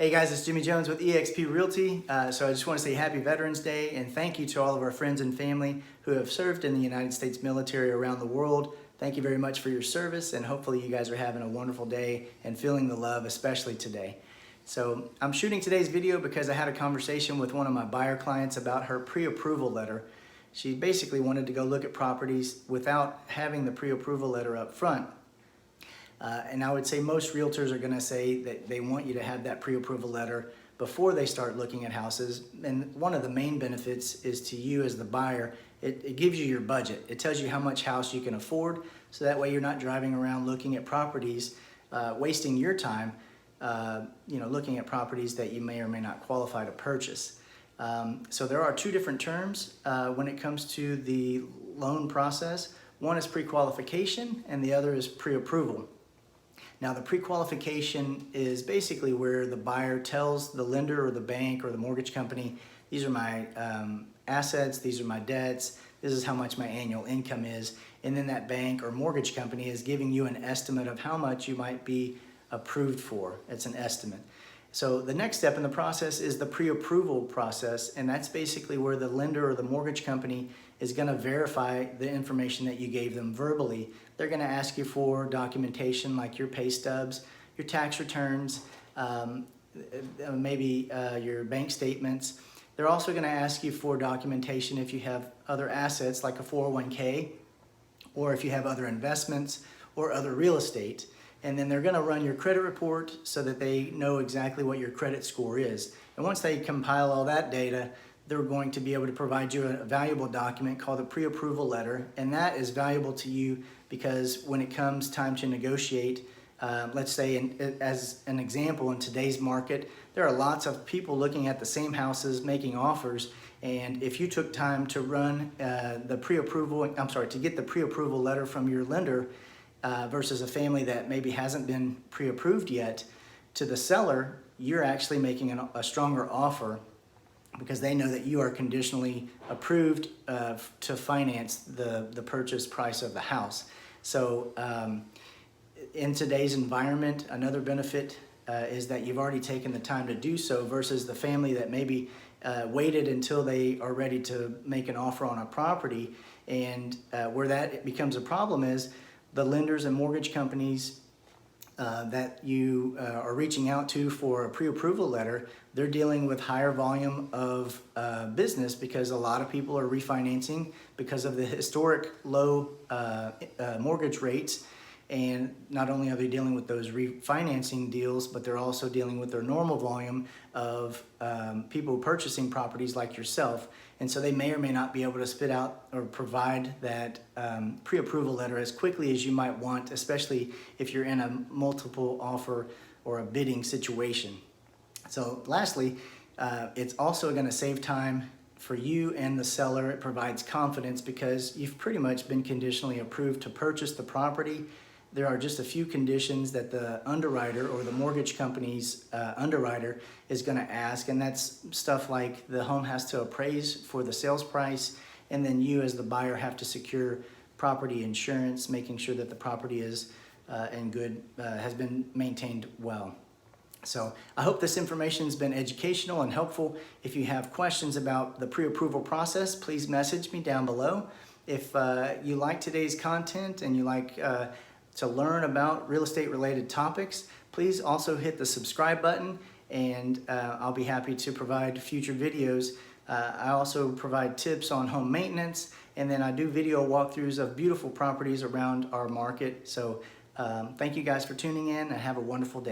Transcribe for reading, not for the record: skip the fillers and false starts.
Hey guys, it's Jimmy Jones with eXp Realty. So I just want to say happy Veterans Day and thank you to all of our friends and family who have served in the United States military around the world. Thank you very much for your service, and hopefully you guys are having a wonderful day and feeling the love, especially today. So I'm shooting today's video because I had a conversation with one of my buyer clients about her pre-approval letter. She basically wanted to go look at properties without having the pre-approval letter up front. And I would say most realtors are going to say that they want you to have that pre-approval letter before they start looking at houses. And one of the main benefits is to you as the buyer. It gives you your budget. It tells you how much house you can afford, so that way you're not driving around looking at properties, wasting your time, looking at properties that you may or may not qualify to purchase. So there are two different terms when it comes to the loan process. One is pre-qualification and the other is pre-approval. Now, the pre-qualification is basically where the buyer tells the lender or the bank or the mortgage company, these are my assets, these are my debts, this is how much my annual income is, and then that bank or mortgage company is giving you an estimate of how much you might be approved for. It's an estimate. So the next step in the process is the pre-approval process, and that's basically where the lender or the mortgage company is going to verify the information that you gave them verbally. They're going to ask you for documentation like your pay stubs, your tax returns, maybe your bank statements. They're also going to ask you for documentation if you have other assets like a 401k, or if you have other investments or other real estate. And then they're going to run your credit report so that they know exactly what your credit score is. And once they compile all that data, they're going to be able to provide you a valuable document called a pre-approval letter. And that is valuable to you because when it comes time to negotiate, let's say as an example, in today's market, there are lots of people looking at the same houses making offers. And if you took time to run to get the pre-approval letter from your lender, versus a family that maybe hasn't been pre-approved yet, to the seller, you're actually making a stronger offer because they know that you are conditionally approved to finance the purchase price of the house. So in today's environment, another benefit is that you've already taken the time to do so versus the family that maybe waited until they are ready to make an offer on a property. And where that becomes a problem is the lenders and mortgage companies that you are reaching out to for a pre-approval letter, they're dealing with higher volume of business because a lot of people are refinancing because of the historic low mortgage rates. And not only are they dealing with those refinancing deals, but they're also dealing with their normal volume of people purchasing properties like yourself. And so they may or may not be able to spit out or provide that pre-approval letter as quickly as you might want, especially if you're in a multiple offer or a bidding situation. So lastly, it's also going to save time for you and the seller. It provides confidence because you've pretty much been conditionally approved to purchase the property. There are just a few conditions that the underwriter or the mortgage company's underwriter is going to ask, and that's stuff like the home has to appraise for the sales price, and then you as the buyer have to secure property insurance, making sure that the property is has been maintained well. So I hope this information has been educational and helpful. If you have questions about the pre-approval process, please message me down below. If you like today's content and you like to learn about real estate related topics, please also hit the subscribe button, and I'll be happy to provide future videos. I also provide tips on home maintenance, and then I do video walkthroughs of beautiful properties around our market. So thank you guys for tuning in, and have a wonderful day.